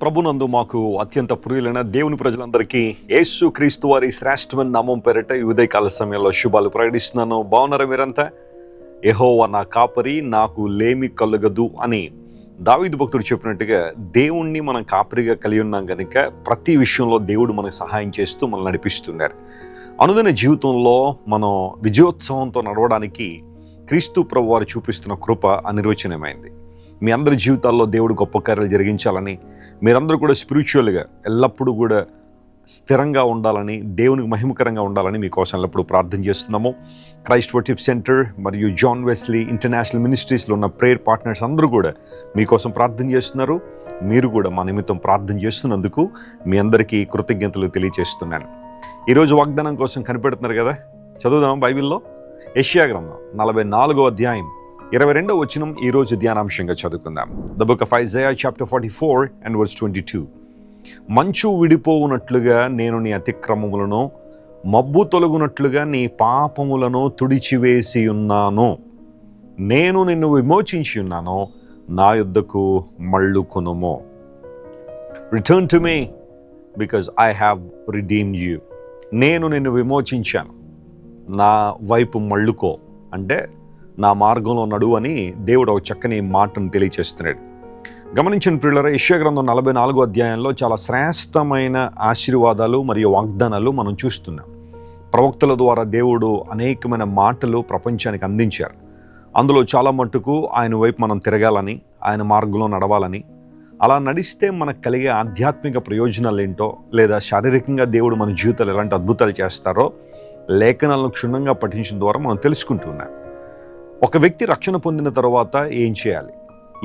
ప్రభునందు మాకు అత్యంత ప్రియులైన దేవుని ప్రజలందరికీ యేసు క్రీస్తు వారి శ్రేష్టమైన నామం పేరిట ఈ ఉదయకాల సమయంలో శుభాలు ప్రకటిస్తున్నాను. బాగున్నారా మీరంతా? యెహోవా నా కాపరి, నాకు లేమి కలుగదు అని దావీదు భక్తుడు చెప్పినట్టుగా దేవుణ్ణి మనం కాపరిగా కలిగి ఉన్నాం కనుక ప్రతి విషయంలో దేవుడు మనకు సహాయం చేస్తూ మనల్ని నడిపిస్తున్నారు. అనుదిన జీవితంలో మనం విజయోత్సవంతో నడవడానికి క్రీస్తు ప్రభు వారు చూపిస్తున్న కృప అనిర్వచనమైంది. మీ అందరి జీవితాల్లో దేవుడు గొప్ప కార్యాలు జరిగించాలని, మీరందరూ కూడా స్పిరిచువల్గా ఎల్లప్పుడూ కూడా స్థిరంగా ఉండాలని, దేవునికి మహిమకరంగా ఉండాలని మీకోసం ఎల్లప్పుడూ ప్రార్థన చేస్తున్నాము. క్రైస్ట్ వర్షిప్ సెంటర్ మరియు జాన్ వెస్లీ ఇంటర్నేషనల్ మినిస్ట్రీస్లో ఉన్న ప్రేయర్ పార్ట్నర్స్ అందరూ కూడా మీకోసం ప్రార్థన చేస్తున్నారు. మీరు కూడా మా నిమిత్తం ప్రార్థన చేస్తున్నందుకు మీ అందరికీ కృతజ్ఞతలు తెలియజేస్తున్నాను. ఈరోజు వాగ్దానం కోసం కనిపెడుతున్నారు కదా, చదువుదాం. బైబిల్లో యెషయా గ్రంథం 44వ అధ్యాయం 22వ వచనం ఈరోజు ధ్యానాంశంగా చదువుకుందాం. The book of Isaiah chapter 44 and verse 22. మంచు విడిపోవునట్లుగా నేను నీ అతిక్రమములను, మబ్బు తొలగునట్లుగా నీ పాపములను తుడిచివేసి ఉన్నాను. నేను నిన్ను విమోచించి ఉన్నాను, నా యొద్దకు మళ్ళుకొనుము. Return to me because I have redeemed you. నేను నిన్ను విమోచించాను, నా వైపు మళ్ళుకో అంటే నా మార్గంలో నడువు అని దేవుడు ఒక చక్కని మాటను తెలియచేస్తున్నాడు. గమనించిన ప్రియులారా, యెషయా గ్రంథం 44వ అధ్యాయంలో చాలా శ్రేష్టమైన ఆశీర్వాదాలు మరియు వాగ్దానాలు మనం చూస్తున్నాం. ప్రవక్తల ద్వారా దేవుడు అనేకమైన మాటలు ప్రపంచానికి అందించారు. అందులో చాలా మట్టుకు ఆయన వైపు మనం తిరగాలని, ఆయన మార్గంలో నడవాలని, అలా నడిస్తే మనకు కలిగే ఆధ్యాత్మిక ప్రయోజనాలు ఏంటో, లేదా శారీరకంగా దేవుడు మన జీవితాలు ఎలాంటి అద్భుతాలు చేస్తారో లేఖనాలను క్షుణ్ణంగా పఠించడం ద్వారా మనం తెలుసుకుంటున్నాం. ఒక వ్యక్తి రక్షణ పొందిన తర్వాత ఏం చేయాలి,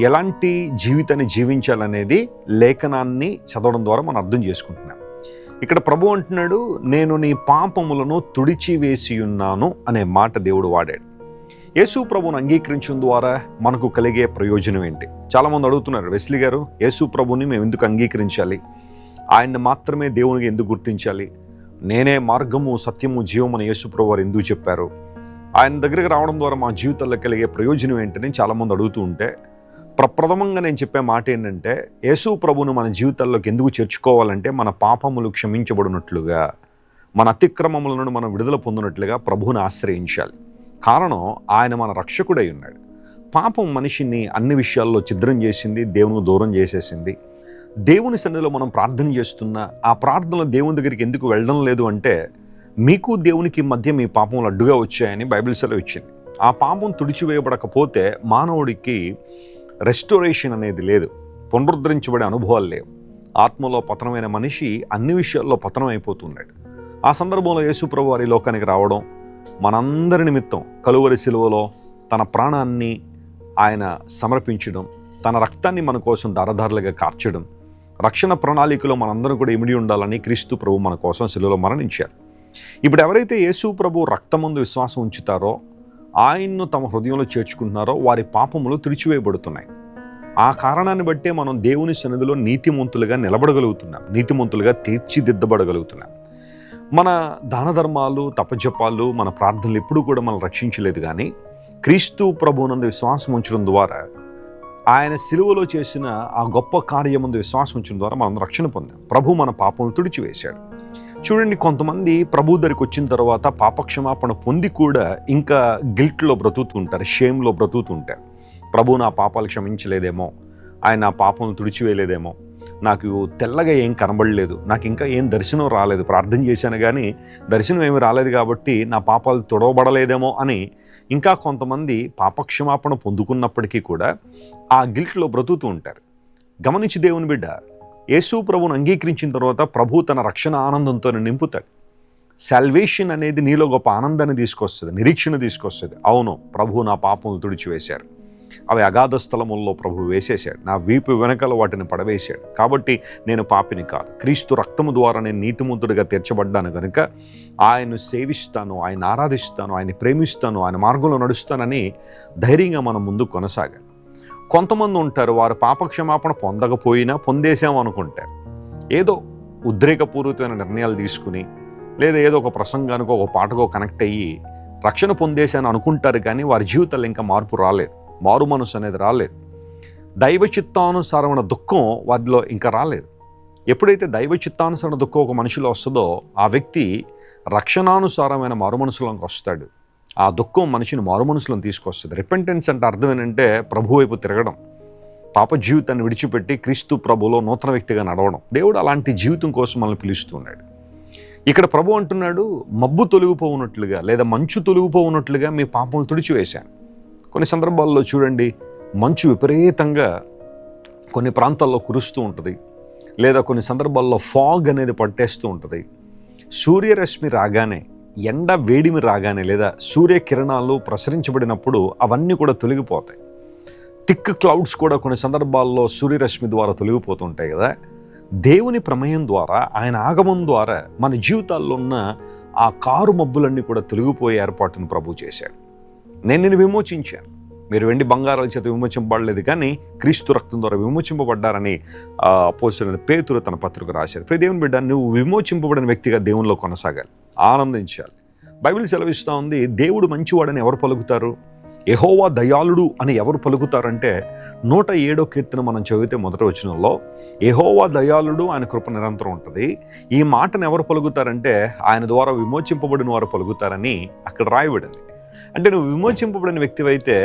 ఎలాంటి జీవితాన్ని జీవించాలనేది లేఖనాన్ని చదవడం ద్వారా మనం అర్థం చేసుకుంటున్నాం. ఇక్కడ ప్రభు అంటున్నాడు, నేను నీ పాపములను తుడిచివేసి ఉన్నాను అనే మాట దేవుడు వాడాడు. యేసు ప్రభువును అంగీకరించడం ద్వారా మనకు కలిగే ప్రయోజనం ఏంటి? చాలామంది అడుగుతున్నారు, వెస్లీ గారు, యేసు ప్రభుని మేము ఎందుకు అంగీకరించాలి? ఆయన్ని మాత్రమే దేవునికి ఎందుకు గుర్తించాలి? నేనే మార్గము, సత్యము, జీవము అని యేసు ప్రభు వారు ఎందుకు చెప్పారు? ఆయన దగ్గరికి రావడం ద్వారా మా జీవితాల్లో కలిగే ప్రయోజనం ఏంటని చాలామంది అడుగుతూ ఉంటే, ప్రప్రథమంగా నేను చెప్పే మాట ఏంటంటే, యేసు ప్రభువును మన జీవితాల్లోకి ఎందుకు చేర్చుకోవాలంటే మన పాపములు క్షమించబడినట్లుగా, మన అతిక్రమముల నుండి మనం విడుదల పొందినట్లుగా ప్రభువుని ఆశ్రయించాలి. కారణం, ఆయన మన రక్షకుడై ఉన్నాడు. పాపం మనిషిని అన్ని విషయాల్లో ఛిద్రం చేసింది, దేవునికి దూరం చేసేసింది. దేవుని సన్నిధిలో మనం ప్రార్థన చేస్తున్నా ఆ ప్రార్థనలో దేవుని దగ్గరికి ఎందుకు వెళ్ళడం లేదు అంటే, మీకు దేవునికి మధ్య మీ పాపములు అడ్డుగా వచ్చాయని బైబిల్ సెలవు ఇచ్చింది. ఆ పాపం తుడిచివేయబడకపోతే మానవుడికి రెస్టోరేషన్ అనేది లేదు, పునరుద్ధరించబడే అనుభవాలు లేవు. ఆత్మలో పతనమైన మనిషి అన్ని విషయాల్లో పతనం అయిపోతున్నాడు. ఆ సందర్భంలో యేసు ప్రభు వారి లోకానికి రావడం, మనందరి నిమిత్తం కలువరి శిలువలో తన ప్రాణాన్ని ఆయన సమర్పించడం, తన రక్తాన్ని మన కోసం దారధారలుగా కార్చడం, రక్షణ ప్రణాళికలో మనందరం కూడా ఇమిడి ఉండాలని క్రీస్తు ప్రభు మన కోసం శిలువలో మరణించారు. ఇప్పుడు ఎవరైతే యేసు ప్రభు రక్తమందు విశ్వాసం ఉంచుతారో, ఆయన్ను తమ హృదయంలో చేర్చుకుంటున్నారో, వారి పాపములు తుడిచివేయబడుతున్నాయి. ఆ కారణాన్ని బట్టే మనం దేవుని సన్నిధిలో నీతిమంతులుగా నిలబడగలుగుతున్నాం, నీతిమంతులుగా తీర్చిదిద్దబడగలుగుతున్నాం. మన దాన ధర్మాలు, తపజపాలు, మన ప్రార్థనలు ఎప్పుడూ కూడా మనం రక్షించలేదు. కానీ క్రీస్తు ప్రభువునందు విశ్వాసం ఉంచడం ద్వారా, ఆయన సిలువలో చేసిన ఆ గొప్ప కార్యమందు విశ్వాసం ఉంచడం ద్వారా మనం రక్షణ పొందాం. ప్రభు మన పాపములు తుడిచివేశాడు. చూడండి, కొంతమంది ప్రభు దగ్గరికి వచ్చిన తర్వాత పాపక్షమాపణ పొంది కూడా ఇంకా గిల్ట్లో బ్రతుకుతుంటారు, షేమ్లో బ్రతుకుతుంటారు. ప్రభు నా పాపాలు క్షమించలేదేమో, ఆయన నా పాపం తుడిచివేయలేదేమో, నాకు తెల్లగా ఏం కనబడలేదు, నాకు ఇంకా ఏం దర్శనం రాలేదు, ప్రార్థన చేశాను కానీ దర్శనం ఏమి రాలేదు కాబట్టి నా పాపాలు తొడవబడలేదేమో అని ఇంకా కొంతమంది పాపక్షమాపణ పొందుకున్నప్పటికీ కూడా ఆ గిల్ట్లో బ్రతుకుతూ ఉంటారు. గమనించి దేవుని బిడ్డ, యేసు ప్రభువును అంగీకరించిన తర్వాత ప్రభు తన రక్షణ ఆనందంతో నింపుతాడు. సాల్వేషన్ అనేది నీలో గొప్ప ఆనందాన్ని తీసుకొస్తుంది, నిరీక్షణ తీసుకొస్తుంది. అవును, ప్రభు నా పాపములు తుడిచివేశారు, అవి అగాధ స్థలముల్లో ప్రభు వేసేశాడు, నా వీపు వెనకాల వాటిని పడవేశాడు, కాబట్టి నేను పాపిని కాదు, క్రీస్తు రక్తము ద్వారా నేను నీతిమంతుడిగా తీర్చబడ్డాను కనుక ఆయన్ను సేవిస్తాను, ఆయన ఆరాధిస్తాను, ఆయన ప్రేమిస్తాను, ఆయన మార్గంలో నడుస్తానని ధైర్యంగా మనం ముందుకు కొనసాగాలి. కొంతమంది ఉంటారు, వారు పాపక్షమాపణ పొందకపోయినా పొందేశాం అనుకుంటారు. ఏదో ఉద్రేకపూరితమైన నిర్ణయాలు తీసుకుని, లేదా ఏదో ఒక ప్రసంగానికో ఒక పాటకో కనెక్ట్ అయ్యి రక్షణ పొందేశాను అనుకుంటారు. కానీ వారి జీవితాల్లో ఇంకా మార్పు రాలేదు, మారు మనసు అనేది రాలేదు. దైవ చిత్తానుసారమైన దుఃఖం వారిలో ఇంకా రాలేదు. ఎప్పుడైతే దైవ చిత్తానుసారమైన దుఃఖం ఒక మనిషిలో వస్తుందో ఆ వ్యక్తి రక్షణానుసారమైన మారుమనసులోకి వస్తాడు. ఆ దుఃఖం మనిషిని మారుమనసులను తీసుకొస్తుంది. రిపెంటెన్స్ అంటే అర్థం ఏంటంటే ప్రభు వైపు తిరగడం, పాప జీవితాన్ని విడిచిపెట్టి క్రీస్తు ప్రభులో నూతన వ్యక్తిగా నడవడం. దేవుడు అలాంటి జీవితం కోసం మనల్ని పిలుస్తున్నాడు. ఇక్కడ ప్రభు అంటున్నాడు, మబ్బు తొలగిపోవునట్లుగా లేదా మంచు తొలగిపోవునట్లుగా మీ పాపములు తుడిచివేశాను. కొన్ని సందర్భాల్లో చూడండి, మంచు విపరీతంగా కొన్ని ప్రాంతాల్లో కురుస్తూ ఉంటుంది, లేదా కొన్ని సందర్భాల్లో ఫాగ్ అనేది పట్టేస్తూ ఉంటుంది. సూర్యరశ్మి రాగానే, ఎండ వేడిమి రాగానే, లేదా సూర్యకిరణాలు ప్రసరించబడినప్పుడు అవన్నీ కూడా తొలగిపోతాయి. థిక్ క్లౌడ్స్ కూడా కొన్ని సందర్భాల్లో సూర్యరశ్మి ద్వారా తొలగిపోతుంటాయి కదా. దేవుని ప్రమేయం ద్వారా, ఆయన ఆగమం ద్వారా మన జీవితాల్లో ఉన్న ఆ కారు మబ్బులన్నీ కూడా తొలగిపోయే ఏర్పాటును ప్రభు చేశాడు. నేను నిన్ను విమోచించాను. మీరు వెండి బంగారాల చేత విమోచింపబడలేదు, కానీ క్రీస్తు రక్తం ద్వారా విమోచింపబడ్డారని అపోస్తలుడైన పేతురు తన పత్రిక రాశారు. ప్రియ దేవుని బిడ్డ, నువ్వు విమోచింపబడిన వ్యక్తిగా దేవునిలో కొనసాగాలి, ఆనందించాలి. బైబిల్ సెలవిస్తూ ఉంది, దేవుడు మంచివాడని ఎవరు పలుకుతారు, యెహోవా దయాళుడు అని ఎవరు పలుకుతారంటే 107వ కీర్తన మనం చదివితే మొదటి వచనంలో యెహోవా దయాళుడు, ఆయన కృప నిరంతరం ఉంటుంది. ఈ మాటను ఎవరు పలుకుతారంటే ఆయన ద్వారా విమోచింపబడిన వారు పలుకుతారని అక్కడ రాయబడింది. అంటే నువ్వు విమోచింపబడిన వ్యక్తివైతే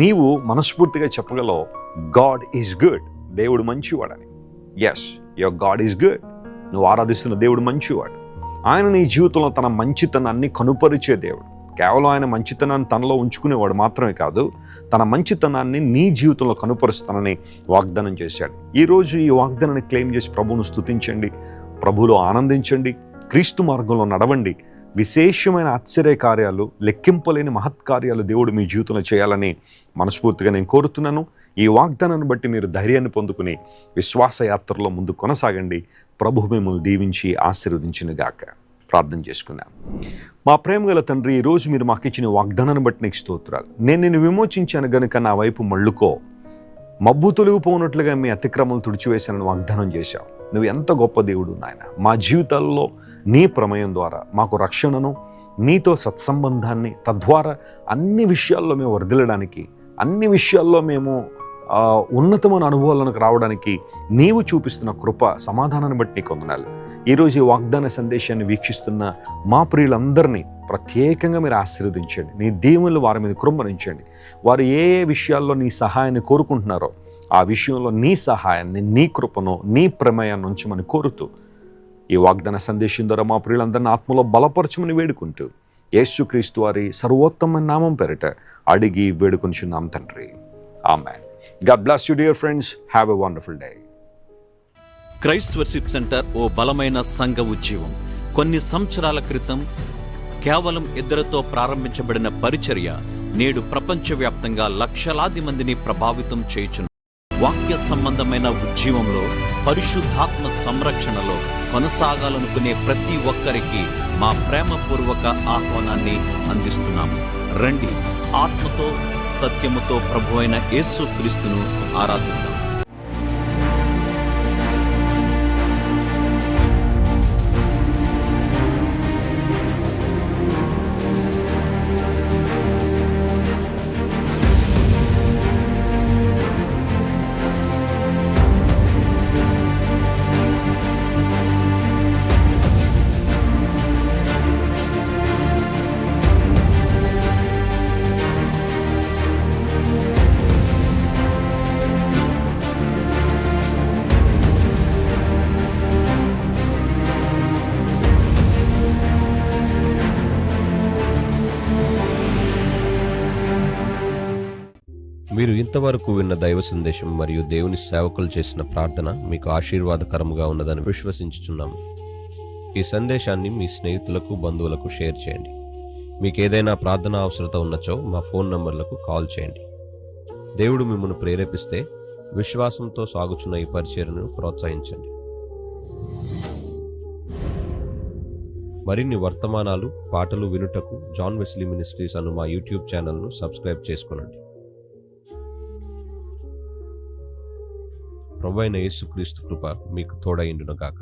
నీవు మనస్ఫూర్తిగా చెప్పగలవు, గాడ్ ఈజ్ గుడ్, దేవుడు మంచివాడని. Yes, your God is good. నువ్వు ఆరాధిస్తున్న దేవుడు మంచివాడు. ఆయన నీ జీవితంలో తన మంచితనాన్ని కనుపరిచే దేవుడు. కేవలం ఆయన మంచితనాన్ని తనలో ఉంచుకునేవాడు మాత్రమే కాదు, తన మంచితనాన్ని నీ జీవితంలో కనుపరుస్తానని వాగ్దానం చేశాడు. ఈరోజు ఈ వాగ్దానాన్ని క్లెయిమ్ చేసి ప్రభువును స్తుతించండి, ప్రభువులో ఆనందించండి, క్రీస్తు మార్గంలో నడవండి. విశేషమైన ఆశ్చర్య కార్యాలు, లెక్కింపలేని మహత్కార్యాలు దేవుడు మీ జీవితంలో చేయాలని మనస్ఫూర్తిగా నేను కోరుతున్నాను. ఈ వాగ్దానాన్ని బట్టి మీరు ధైర్యాన్ని పొందుకుని విశ్వాస యాత్రలో ముందు కొనసాగండి. ప్రభు మిమ్మల్ని దీవించి ఆశీర్వదించునుగాక. ప్రార్థన చేసుకుందాం. మా ప్రేమగల తండ్రి, ఈరోజు మీరు మాకు ఇచ్చిన వాగ్దానాన్ని బట్టి నీకు స్తోత్రాలు. నేను నిన్ను విమోచించాను గనుక నా వైపు మళ్ళుకో, మబ్బు తొలగిపోనట్లుగా మీ అతిక్రమలు తుడిచివేశానని వాగ్దానం చేశావు. నువ్వు ఎంత గొప్ప దేవుడు నాయన. మా జీవితాల్లో నీ ప్రమేయం ద్వారా మాకు రక్షణను, నీతో సత్సంబంధాన్ని, తద్వారా అన్ని విషయాల్లో మేము వర్ధిల్లడానికి, అన్ని విషయాల్లో మేము ఉన్నతమైన అనుభవాలకు రావడానికి నీవు చూపిస్తున్న కృప, సమాధానాన్ని బట్టి నీకు వందనాలు. ఈరోజు ఈ వాగ్దాన సందేశాన్ని వీక్షిస్తున్న మా ప్రియులందరినీ ప్రత్యేకంగా మీరు ఆశీర్వదించండి. నీ దీవెనలు వారి మీద కుమ్మరించండి. వారు ఏ ఏ విషయాల్లో నీ సహాయాన్ని కోరుకుంటున్నారో ఆ విషయంలో నీ సహాయాన్ని, నీ కృపను, నీ ప్రమేయాన్ని ఉంచమని కోరుతూ ఈ వాగ్దాన సందేశం ద్వారా మా ప్రియులందరినీ ఆత్మలో బలపరచమని వేడుకుంటూ యేసుక్రీస్తు వారి సర్వోత్తమ నామం పేరిట అడిగి వేడుకొనిచున్నాం తండ్రి. Amen. God bless you, dear friends. Have a wonderful day. Christ worship centre ఓ బలమైన సంఘ ఉద్యమం. కొన్ని సంవత్సరాల క్రితం కేవలం 2 ప్రారంభించబడిన పరిచర్య నేడు ప్రపంచవ్యాప్తంగా లక్షలాది మందిని ప్రభావితం చేయుచున్న వాక్య సంబంధమైన ఉద్యమంలో, పరిశుద్ధాత్మ సంరక్షణలో కొనసాగాలనుకునే ప్రతి ఒక్కరికి మా ప్రేమపూర్వక ఆహ్వానాన్ని అందిస్తున్నాము. రండి, ఆత్మతో సత్యముతో ప్రభువైన యేసుక్రీస్తును ఆరాధిద్దాం. మీరు ఇంతవరకు విన్న దైవ సందేశం మరియు దేవుని సేవకులు చేసిన ప్రార్థన మీకు ఆశీర్వాదకరముగా ఉన్నదని విశ్వసించుచున్నాము. ఈ సందేశాన్ని మీ స్నేహితులకు, బంధువులకు షేర్ చేయండి. మీకు ఏదైనా ప్రార్థన అవసరత ఉన్నచో మా ఫోన్ నంబర్లకు కాల్ చేయండి. దేవుడు మిమ్మల్ని ప్రేరేపిస్తే విశ్వాసంతో సాగుచున్న ఈ పరిచర్యను ప్రోత్సహించండి. మరిన్ని వర్తమానాలు, పాటలు వినుటకు జాన్ వెస్లీ మినిస్ట్రీస్ అను మా యూట్యూబ్ ఛానల్ను సబ్స్క్రైబ్ చేసుకోనండి. ప్రభువైన యేసుక్రీస్తు కృప మీకు తోడైండును గాక.